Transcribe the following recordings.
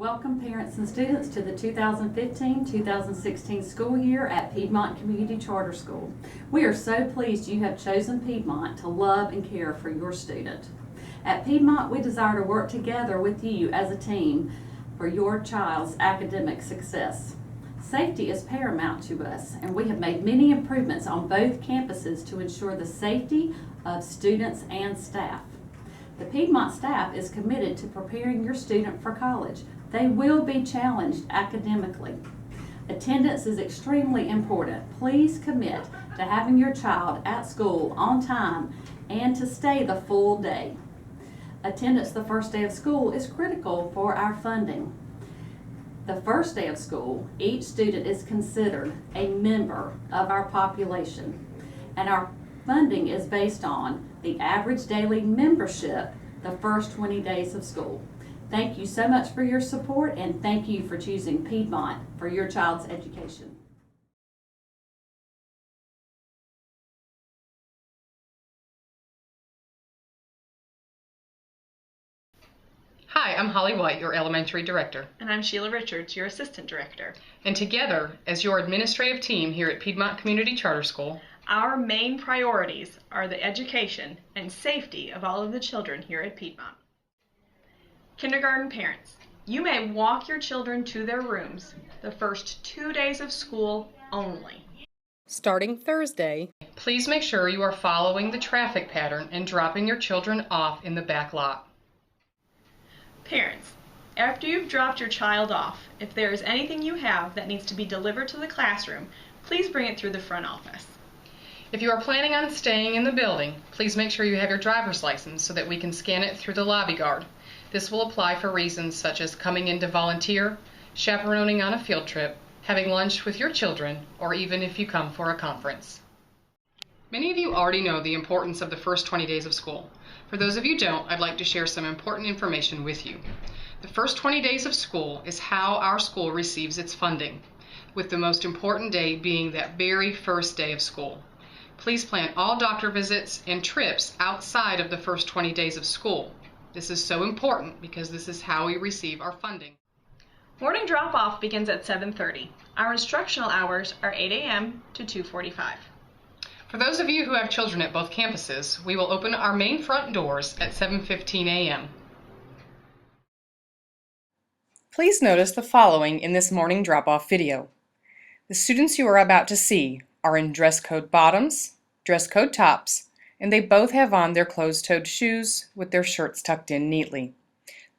Welcome parents and students to the 2015-2016 school year at Piedmont Community Charter School. We are so pleased you have chosen Piedmont to love and care for your student. At Piedmont, we desire to work together with you as a team for your child's academic success. Safety is paramount to us, and we have made many improvements on both campuses to ensure the safety of students and staff. The Piedmont staff is committed to preparing your student for college. They will be challenged academically. Attendance is extremely important. Please commit to having your child at school on time and to stay the full day. Attendance the first day of school is critical for our funding. The first day of school, each student is considered a member of our population, and our funding is based on the average daily membership the first 20 days of school. Thank you so much for your support, and thank you for choosing Piedmont for your child's education. Hi, I'm Holly White, your elementary director. And I'm Sheila Richards, your assistant director. And together, as your administrative team here at Piedmont Community Charter School, our main priorities are the education and safety of all of the children here at Piedmont. Kindergarten parents, you may walk your children to their rooms the first 2 days of school only. Starting Thursday, please make sure you are following the traffic pattern and dropping your children off in the back lot. Parents, after you've dropped your child off, if there is anything you have that needs to be delivered to the classroom, please bring it through the front office. If you are planning on staying in the building, please make sure you have your driver's license so that we can scan it through the lobby guard. This will apply for reasons such as coming in to volunteer, chaperoning on a field trip, having lunch with your children, or even if you come for a conference. Many of you already know the importance of the first 20 days of school. For those of you who don't, I'd like to share some important information with you. The first 20 days of school is how our school receives its funding, with the most important day being that very first day of school. Please plan all doctor visits and trips outside of the first 20 days of school. This is so important because this is how we receive our funding. Morning drop-off begins at 7:30. Our instructional hours are 8 a.m. to 2:45. For those of you who have children at both campuses, we will open our main front doors at 7:15 a.m. Please notice the following in this morning drop-off video. The students you are about to see are in dress code bottoms, dress code tops, and they both have on their closed-toed shoes with their shirts tucked in neatly.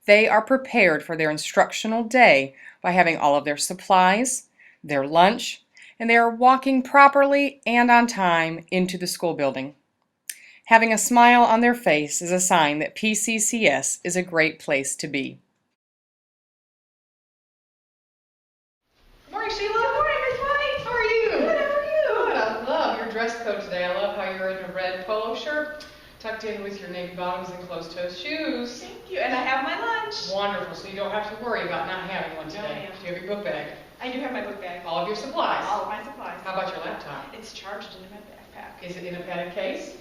They are prepared for their instructional day by having all of their supplies, their lunch, and they are walking properly and on time into the school building. Having a smile on their face is a sign that PCCS is a great place to be. Good morning, Sheila. Good morning, Ms. White. How are you? Good, how are you? Good. I love your dress code today. I love how you're in a red polo shirt, tucked in with your navy bottoms and closed-toed shoes. Thank you, and I have my lunch. Wonderful. So you don't have to worry about not having one today. No, ma'am. Do you have your book bag? I do have my book bag. All of your supplies? All of my supplies. How about your laptop? It's charged in my backpack. Is it in a padded case?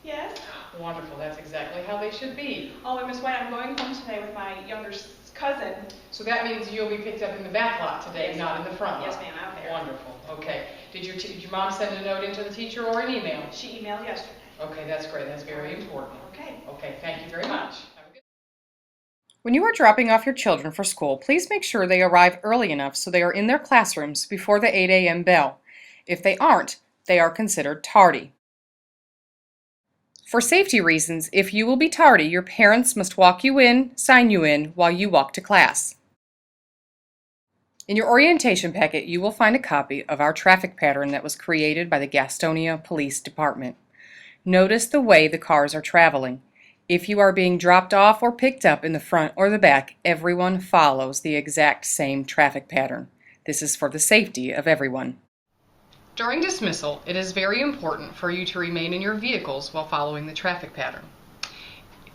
Yes. Wonderful. That's exactly how they should be. Oh, and Ms. White, I'm going home today with my younger cousin. So that means you'll be picked up in the back lot today, Yes. not in the front lot? Yes, ma'am, out there. Wonderful. Okay. Did your mom send a note into the teacher or an email? She emailed yesterday. Okay, that's great. That's very important. Okay. Okay, thank you very much. When you are dropping off your children for school, please make sure they arrive early enough so they are in their classrooms before the 8 a.m. bell. If they aren't, they are considered tardy. For safety reasons, if you will be tardy, your parents must walk you in, sign you in, while you walk to class. In your orientation packet, you will find a copy of our traffic pattern that was created by the Gastonia Police Department. Notice the way the cars are traveling. If you are being dropped off or picked up in the front or the back, everyone follows the exact same traffic pattern. This is for the safety of everyone. During dismissal, it is very important for you to remain in your vehicles while following the traffic pattern.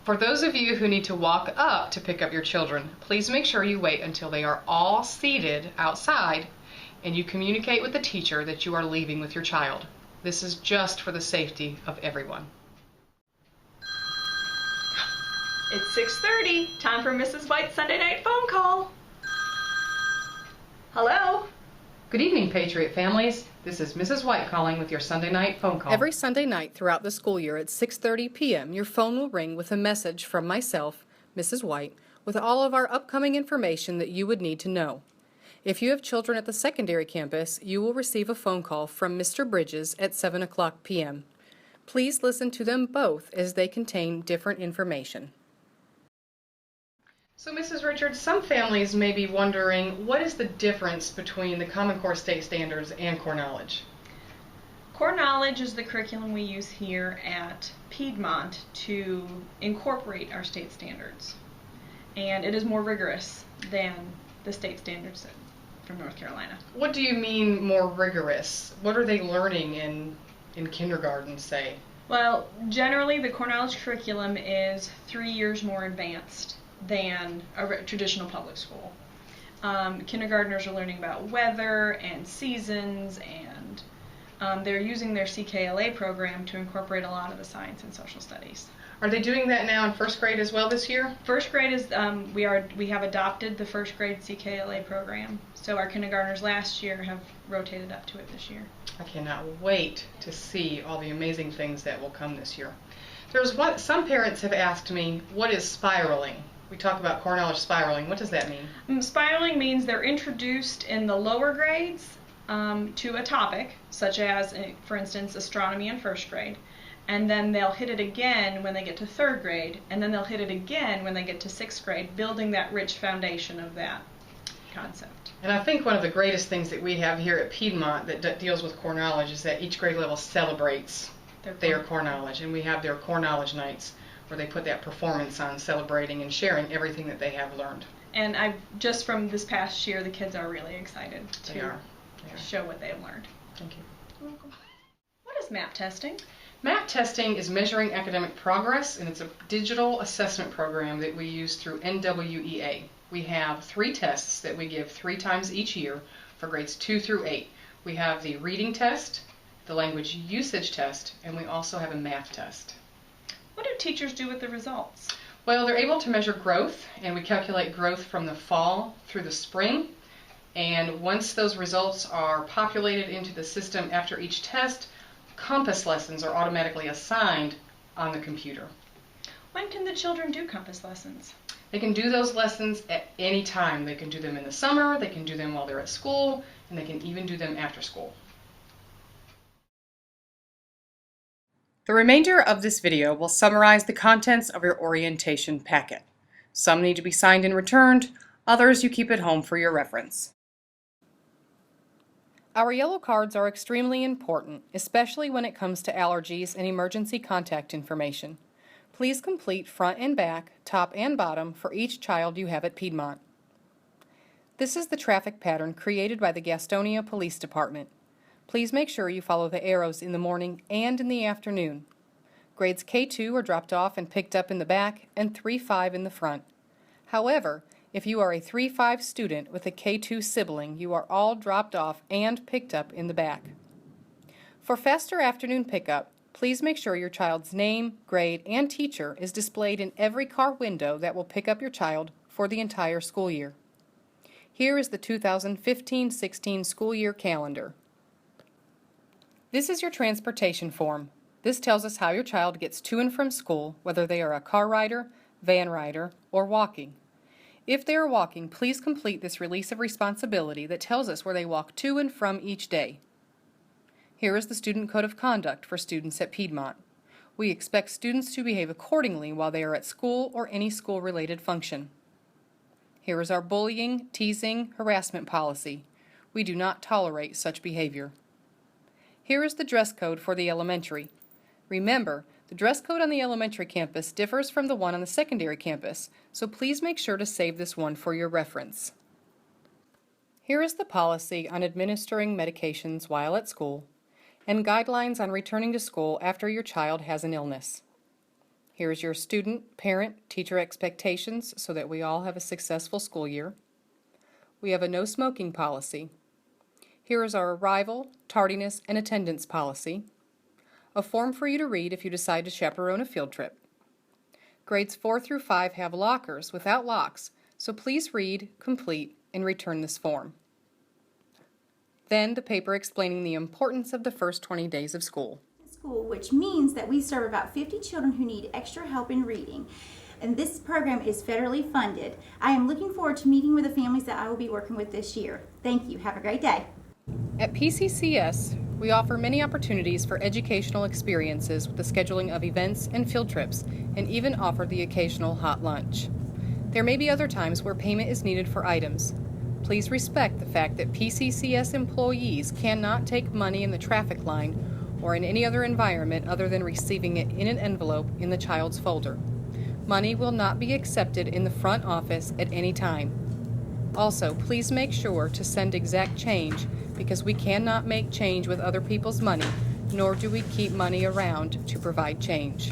For those of you who need to walk up to pick up your children, please make sure you wait until they are all seated outside and you communicate with the teacher that you are leaving with your child. This is just for the safety of everyone. It's 6:30. Time for Mrs. White's Sunday night phone call. Good evening, Patriot families. This is Mrs. White calling with your Sunday night phone call. Every Sunday night throughout the school year at 6:30 p.m., your phone will ring with a message from myself, Mrs. White, with all of our upcoming information that you would need to know. If you have children at the secondary campus, you will receive a phone call from Mr. Bridges at 7 o'clock p.m. Please listen to them both as they contain different information. So, Mrs. Richards, some families may be wondering, what is the difference between the Common Core State Standards and Core Knowledge? Core Knowledge is the curriculum we use here at Piedmont to incorporate our state standards. And it is more rigorous than the state standards from North Carolina. What do you mean more rigorous? What are they learning in kindergarten, say? Well, generally the Core Knowledge curriculum is 3 years more advanced than a traditional public school. Kindergartners are learning about weather and seasons, and they're using their CKLA program to incorporate a lot of the science and social studies. Are they doing that now in first grade as well this year? First grade is we have adopted the first grade CKLA program, so our kindergartners last year have rotated up to it this year. I cannot wait to see all the amazing things that will come this year. Some parents have asked me, what is spiraling? We talk about Core Knowledge spiraling. What does that mean? Spiraling means they're introduced in the lower grades to a topic, such as, for instance, astronomy in first grade. And then they'll hit it again when they get to third grade, and then they'll hit it again when they get to sixth grade, building that rich foundation of that concept. And I think one of the greatest things that we have here at Piedmont that deals with core knowledge is that each grade level celebrates their core knowledge, and we have their core knowledge nights where they put that performance on, celebrating and sharing everything that they have learned. And just from this past year, the kids are really excited They are. show what they have learned. Thank you. You're welcome. What is MAP testing? MAP testing is measuring academic progress, and it's a digital assessment program that we use through NWEA. We have 3 tests that we give 3 times each year for grades 2 through 8. We have the reading test, the language usage test, and we also have a math test. What do teachers do with the results? Well, they're able to measure growth, and we calculate growth from the fall through the spring. And once those results are populated into the system after each test, Compass lessons are automatically assigned on the computer. When can the children do Compass lessons? They can do those lessons at any time. They can do them in the summer, they can do them while they're at school, and they can even do them after school. The remainder of this video will summarize the contents of your orientation packet. Some need to be signed and returned, others you keep at home for your reference. Our yellow cards are extremely important, especially when it comes to allergies and emergency contact information. Please complete front and back, top and bottom for each child you have at Piedmont. This is the traffic pattern created by the Gastonia Police Department. Please make sure you follow the arrows in the morning and in the afternoon. Grades K2 are dropped off and picked up in the back and 3-5 in the front. However, if you are a 3-5 student with a K2 sibling, you are all dropped off and picked up in the back. For faster afternoon pickup, please make sure your child's name, grade, and teacher is displayed in every car window that will pick up your child for the entire school year. Here is the 2015-16 school year calendar. This is your transportation form. This tells us how your child gets to and from school, whether they are a car rider, van rider, or walking. If they are walking, please complete this release of responsibility that tells us where they walk to and from each day. Here is the Student Code of Conduct for students at Piedmont. We expect students to behave accordingly while they are at school or any school-related function. Here is our bullying, teasing, harassment policy. We do not tolerate such behavior. Here is the dress code for the elementary. Remember, the dress code on the elementary campus differs from the one on the secondary campus, so please make sure to save this one for your reference. Here is the policy on administering medications while at school, and guidelines on returning to school after your child has an illness. Here is your student, parent, teacher expectations so that we all have a successful school year. We have a no smoking policy. Here is our arrival, tardiness, and attendance policy. A form for you to read if you decide to chaperone a field trip. Grades 4 through 5 have lockers without locks, so please read, complete, and return this form. Then the paper explaining the importance of the first 20 days of school. Which means that we serve about 50 children who need extra help in reading. And this program is federally funded. I am looking forward to meeting with the families that I will be working with this year. Thank you. Have a great day. At PCCS, we offer many opportunities for educational experiences with the scheduling of events and field trips, and even offer the occasional hot lunch. There may be other times where payment is needed for items. Please respect the fact that PCCS employees cannot take money in the traffic line or in any other environment other than receiving it in an envelope in the child's folder. Money will not be accepted in the front office at any time. Also, please make sure to send exact change because we cannot make change with other people's money, nor do we keep money around to provide change.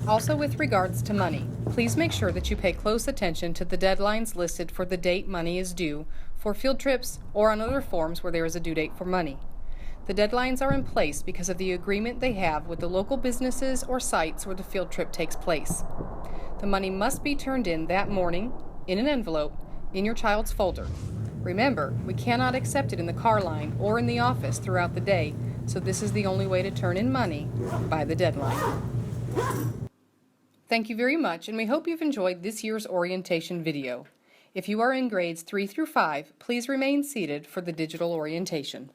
Also, with regards to money, please make sure that you pay close attention to the deadlines listed for the date money is due for field trips or on other forms where there is a due date for money. The deadlines are in place because of the agreement they have with the local businesses or sites where the field trip takes place. The money must be turned in that morning in an envelope in your child's folder. Remember, we cannot accept it in the car line or in the office throughout the day, so this is the only way to turn in money by the deadline. Thank you very much, and we hope you've enjoyed this year's orientation video. If you are in grades 3 through 5, please remain seated for the digital orientation.